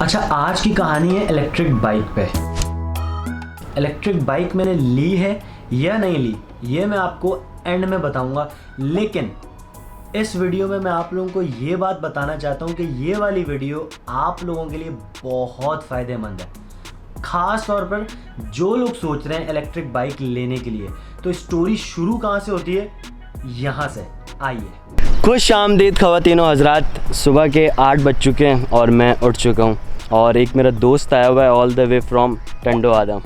अच्छा, आज की कहानी है इलेक्ट्रिक बाइक पे। इलेक्ट्रिक बाइक मैंने ली है या नहीं ली, ये मैं आपको एंड में बताऊंगा। लेकिन इस वीडियो में मैं आप लोगों को ये बात बताना चाहता हूँ कि ये वाली वीडियो आप लोगों के लिए बहुत फ़ायदेमंद है, ख़ास तौर पर जो लोग सोच रहे हैं इलेक्ट्रिक बाइक लेने के लिए। तो स्टोरी शुरू कहाँ से होती है, यहाँ से। आइए। खुश आमदीद ख़वातीनो हज़रात। सुबह के 8 बज चुके हैं और मैं उठ चुका हूँ और एक मेरा दोस्त आया हुआ है all the way from Tando Adam.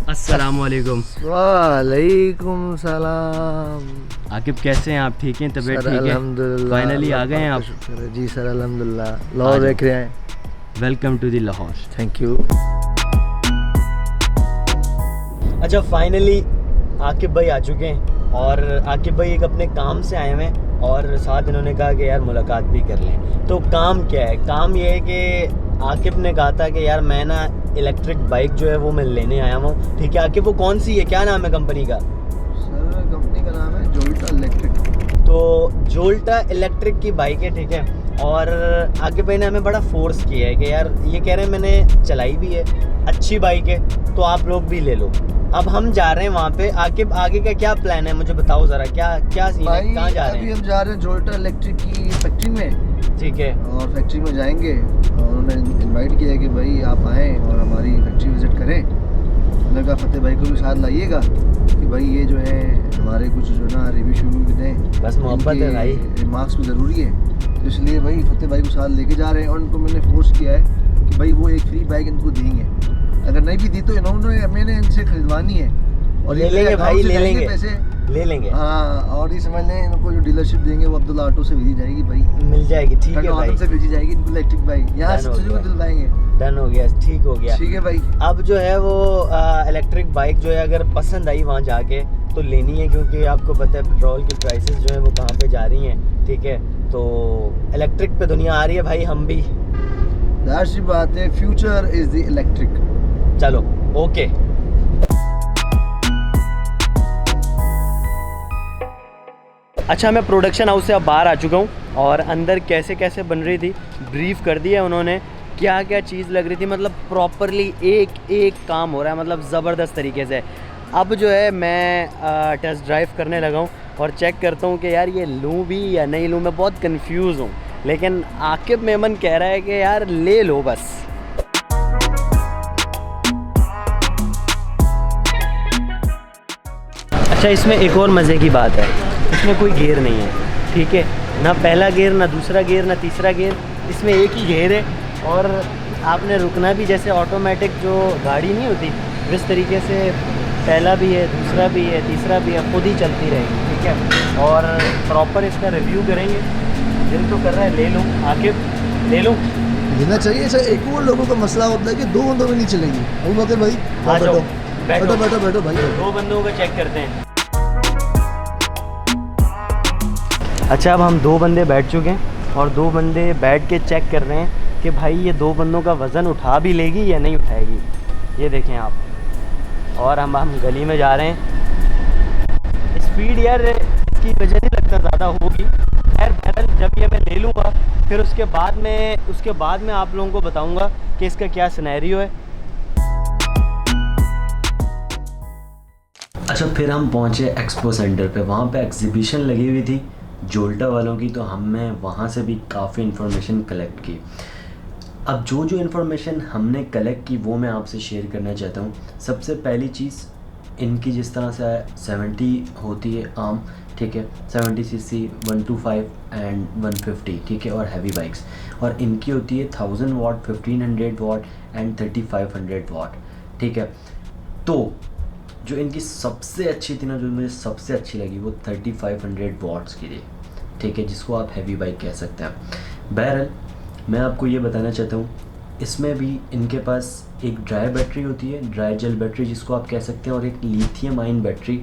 अस्सलाम वालेकुम। वालेकुम सलाम। आकिब कैसे हैं आप? ठीक हैं? तबीयत ठीक है? अल्हम्दुलिल्लाह। फाइनली आ गए हैं आप? जी सर, अल्हम्दुलिल्लाह। लाहौर देख रहे हैं। Welcome to the Lahore. Thank you. अच्छा, फाइनली आकिब भाई आ चुके हैं और आकिब भाई एक अपने काम से आए हुए हैं और साथ इन्होंने कहा कि यार मुलाकात भी कर लें। तो काम क्या है? काम ये है कि आकिब ने कहा था कि यार मैं ना इलेक्ट्रिक बाइक जो है वो मैं लेने आया हूँ। ठीक है आकिब, वो कौन सी है, क्या नाम है कंपनी का? सर कंपनी का नाम है जोल्टा इलेक्ट्रिक। तो जोल्टा इलेक्ट्रिक की बाइक है, ठीक है। और आकिब भाई ने हमें बड़ा फोर्स किया है कि यार ये कह रहे हैं मैंने चलाई भी है, अच्छी बाइक है, तो आप लोग भी ले लो। अब हम जा रहे हैं वहाँ पे। आकिब आगे का क्या प्लान है मुझे बताओ ज़रा, क्या सीन है, कहाँ जा रहे हैं? अभी हम जा रहे हैं जोल्टा इलेक्ट्रिक की फैक्ट्री में। ठीक है। और फैक्ट्री में जाएंगे और उन्होंने इनवाइट किया है कि भाई आप आएँ और हमारी फैक्ट्री विज़िट करें। उन्होंने कहा फतेह भाई को भी साथ लाइएगा कि भाई ये जो है हमारे कुछ जो ना रिव्यू शुरू भी दें, बस मोहब्बत है भाई, रिमार्क्स भी ज़रूरी है। तो इसलिए भाई फतेह भाई को साथ लेके जा रहे हैं और उनको मैंने फोर्स किया है कि भाई वो एक फ्री बाइक इनको देंगे। अगर नहीं भी दी तो मैंने इनसे खरीदवानी है और ले लेंगे भाई, ले लेंगे पैसे, ले लेंगे। हाँ, और ये समझ लें इनको जो डीलरशिप देंगे वो अब्दुल्ला ऑटो से भेजी जाएगी भाई, मिल जाएगी। ठीक है भाई, से भेजी जाएगी इनको इलेक्ट्रिक बाइक, यहाँ से दिलवाएंगे। डन हो गया, ठीक हो गया। ठीक है भाई। अब जो है वो इलेक्ट्रिक बाइक जो है अगर पसंद आई वहाँ जाके तो लेनी है, क्योंकि आपको पता है पेट्रोल की प्राइसेस जो है वो कहाँ पे जा रही हैं। ठीक है, तो इलेक्ट्रिक पे दुनिया आ रही है भाई, हम भी। ज़ाहिर सी बात है, फ्यूचर इज़ द इलेक्ट्रिक। चलो ओके। अच्छा, मैं प्रोडक्शन हाउस से अब बाहर आ चुका हूँ और अंदर कैसे कैसे बन रही थी ब्रीफ कर दिया उन्होंने, क्या क्या चीज़ लग रही थी, मतलब प्रॉपरली एक एक काम हो रहा है, मतलब ज़बरदस्त तरीके से। अब जो है मैं टेस्ट ड्राइव करने लगा हूँ और चेक करता हूँ कि यार ये लूँ भी या नहीं लूँ। मैं बहुत कंफ्यूज हूँ, लेकिन आकिब मेमन कह रहा है कि यार ले लो बस। अच्छा, इसमें एक और मज़े की बात है, इसमें कोई गियर नहीं है। ठीक है, ना पहला गियर, ना दूसरा गियर, ना तीसरा गियर, इसमें एक ही गियर है। और आपने रुकना भी जैसे ऑटोमेटिक जो गाड़ी नहीं होती इस तरीके से, पहला भी है, दूसरा भी है, तीसरा भी है, खुद ही चलती रहेगी। ठीक है, और प्रॉपर इसका रिव्यू करेंगे। दिल तो कर रहा है ले लूँ, आकिब ले लूँ, लेना चाहिए। सर एक और लोगों का मसला होता है कि दो बंदों में नहीं चलेंगी। अबू बकर भाई आ जाओ, बैठो बैठो बैठो भाई, दो बंदों का चेक करते हैं। अच्छा, अब हम दो बंदे बैठ चुके हैं और दो बंदे बैठ के चेक कर रहे हैं कि भाई ये दो बंदों का वज़न उठा भी लेगी या नहीं उठाएगी। ये देखें आप। और हम गली में जा रहे हैं। स्पीड यार इसकी वजह नहीं लगता ज़्यादा होगी। खैर बहरहाल जब ये मैं ले लूँगा फिर उसके बाद में आप लोगों को बताऊँगा कि इसका क्या सिनेरियो है। अच्छा, फिर हम पहुँचे एक्सपो सेंटर पे। वहाँ पे एग्जीबिशन लगी हुई थी जोल्टा वालों की, तो हमने वहाँ से भी काफ़ी इन्फॉर्मेशन कलेक्ट की। अब जो इन्फॉर्मेशन हमने कलेक्ट की वो मैं आपसे शेयर करना चाहता हूँ। सबसे पहली चीज़, इनकी जिस तरह से 70 होती है आम, ठीक है, 70 सीसी, 125 एंड 150, ठीक है, और हैवी बाइक्स, और इनकी होती है 1000 वाट, 1500 वाट एंड 3500 वाट। ठीक है, तो जो इनकी सबसे अच्छी थी ना, जो मुझे सबसे अच्छी लगी वो 3500 वाट्स की थी। ठीक है, जिसको आप हैवी बाइक कह सकते हैं। बहरहाल मैं आपको ये बताना चाहता हूँ, इसमें भी इनके पास एक ड्राई बैटरी होती है, ड्राई जेल बैटरी जिसको आप कह सकते हैं, और एक लिथियम आयन बैटरी।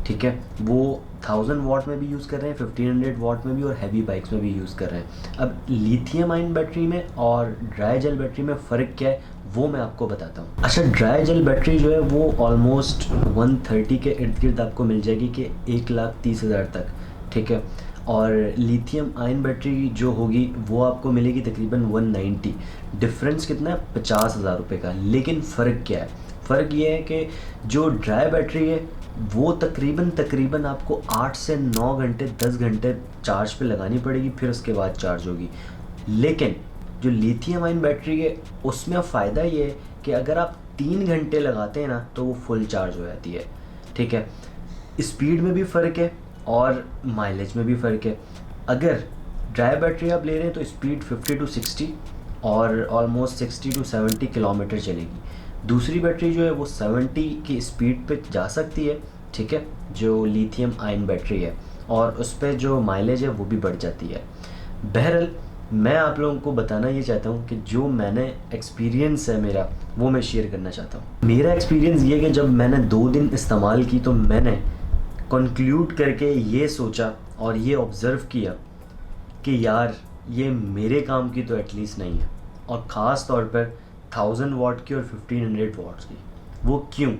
ठीक है, वो 1000 वाट में भी यूज़ कर रहे हैं, 1500 वाट में भी, और हैवी बाइक्स में भी यूज़ कर रहे हैं। अब लिथियम आयन बैटरी में और ड्राई जेल बैटरी में फ़र्क क्या है वो मैं आपको बताता हूँ। अच्छा, ड्राई जेल बैटरी जो है वो ऑलमोस्ट 130 के इर्द गिर्द आपको मिल जाएगी कि 1,30,000 तक। ठीक है, और लिथियम आयन बैटरी जो होगी वो आपको मिलेगी तकरीबन 190। डिफरेंस कितना है? 50,000 रुपये का। लेकिन फ़र्क क्या है? फ़र्क ये है कि जो ड्राई बैटरी है वो तकरीबन आपको 8 से 9 घंटे 10 घंटे चार्ज पे लगानी पड़ेगी, फिर उसके बाद चार्ज होगी। लेकिन जो लिथियम आयन बैटरी है उसमें फ़ायदा ये है कि अगर आप 3 घंटे लगाते हैं ना तो वो फुल चार्ज हो जाती है। ठीक है, स्पीड में भी फ़र्क है और माइलेज में भी फ़र्क है। अगर ड्राई बैटरी आप ले रहे हैं तो स्पीड 50 to 60 और ऑलमोस्ट 60 to 70 किलोमीटर चलेगी। दूसरी बैटरी जो है वो 70 की स्पीड पे जा सकती है। ठीक है, जो लिथियम आयन बैटरी है, और उस पर जो माइलेज है वो भी बढ़ जाती है। बहरहाल मैं आप लोगों को बताना ये चाहता हूँ कि जो मैंने एक्सपीरियंस है मेरा वो मैं शेयर करना चाहता हूँ। मेरा एक्सपीरियंस ये कि जब मैंने 2 दिन इस्तेमाल की तो मैंने कंक्लूड करके ये सोचा और ये ऑब्ज़र्व किया कि यार ये मेरे काम की तो एटलीस्ट नहीं है, और ख़ास तौर पर 1000 वाट की और 1500 वाट्स की। वो क्यों?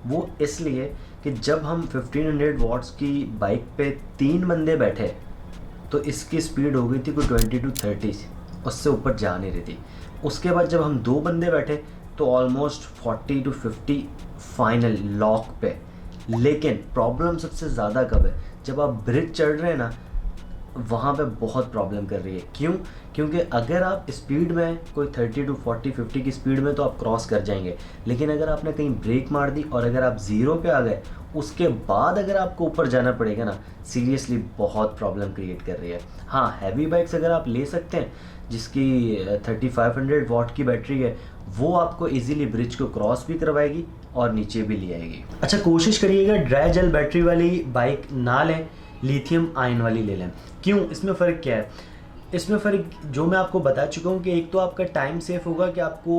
वो इसलिए कि जब हम 1500 वाट्स की बाइक पे 3 बंदे बैठे तो इसकी स्पीड हो गई थी कोई 20 to 30, उससे ऊपर जा नहीं रही थी। उसके बाद जब हम 2 बंदे बैठे तो ऑलमोस्ट 40 to 50 फाइनल लॉक पे। लेकिन प्रॉब्लम सबसे ज़्यादा कब है? जब आप ब्रिज चढ़ रहे हैं ना, वहाँ पे बहुत प्रॉब्लम कर रही है। क्यों? क्योंकि अगर आप स्पीड में कोई 30 to 40 50 की स्पीड में तो आप क्रॉस कर जाएंगे, लेकिन अगर आपने कहीं ब्रेक मार दी और अगर आप ज़ीरो पे आ गए उसके बाद अगर आपको ऊपर जाना पड़ेगा ना, सीरियसली बहुत प्रॉब्लम क्रिएट कर रही है। हाँ, हैवी बाइक्स अगर आप ले सकते हैं जिसकी 3500 वाट की बैटरी है, वो आपको इजीली ब्रिज को क्रॉस भी करवाएगी और नीचे भी ले आएगी। अच्छा, कोशिश करिएगा ड्राई जेल बैटरी वाली बाइक ना लें, लिथियम आयन वाली ले लें। क्यों? इसमें फ़र्क क्या है? इसमें फ़र्क जो मैं आपको बता चुका हूँ कि एक तो आपका टाइम सेफ होगा कि आपको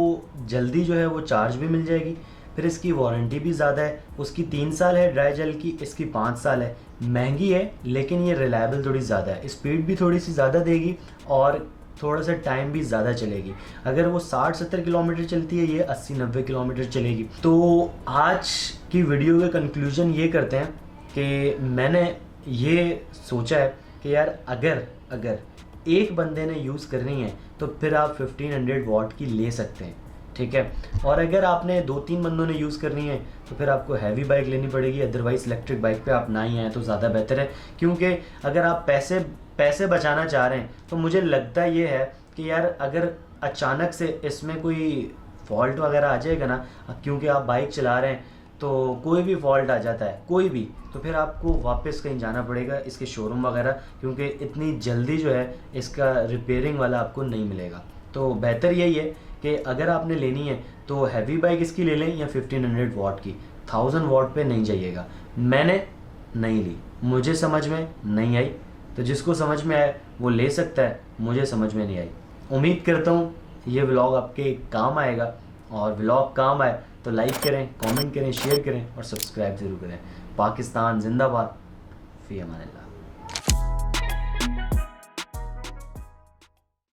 जल्दी जो है वो चार्ज भी मिल जाएगी, फिर इसकी वारंटी भी ज़्यादा है। उसकी 3 साल है ड्राई जेल की, इसकी 5 साल है। महंगी है लेकिन ये रिलायबल थोड़ी ज़्यादा है, स्पीड भी थोड़ी सी ज़्यादा देगी और थोड़ा सा टाइम भी ज़्यादा चलेगी। अगर वो 60-70 किलोमीटर चलती है, ये 80-90 किलोमीटर चलेगी। तो आज की वीडियो का कंक्लूजन ये करते हैं कि मैंने ये सोचा है कि यार अगर एक बंदे ने यूज़ करनी है तो फिर आप 1500 वाट की ले सकते हैं। ठीक है, और अगर आपने 2-3 बंदों ने यूज़ करनी है तो फिर आपको हैवी बाइक लेनी पड़ेगी। अदरवाइज़ इलेक्ट्रिक बाइक पे आप ना ही आए तो ज़्यादा बेहतर है, क्योंकि अगर आप पैसे बचाना चाह रहे हैं तो मुझे लगता ये है कि यार अगर अचानक से इसमें कोई फॉल्ट वगैरह आ जाएगा ना, क्योंकि आप बाइक चला रहे हैं तो कोई भी फॉल्ट आ जाता है कोई भी, तो फिर आपको वापस कहीं जाना पड़ेगा इसके शोरूम वगैरह, क्योंकि इतनी जल्दी जो है इसका रिपेयरिंग वाला आपको नहीं मिलेगा। तो बेहतर यही है कि अगर आपने लेनी है तो हैवी बाइक इसकी ले लें या 1500 वाट की। 1000 वाट पे नहीं जाइएगा। मैंने नहीं ली, मुझे समझ में नहीं आई, तो जिसको समझ में आए वो ले सकता है, मुझे समझ में नहीं आई। उम्मीद करता हूँ ये व्लॉग आपके काम आएगा, और व्लॉग काम आए तो लाइक करें, कमेंट करें, शेयर करें और सब्सक्राइब ज़रूर करें। पाकिस्तान जिंदाबाद। फ़ी अमान अल्लाह।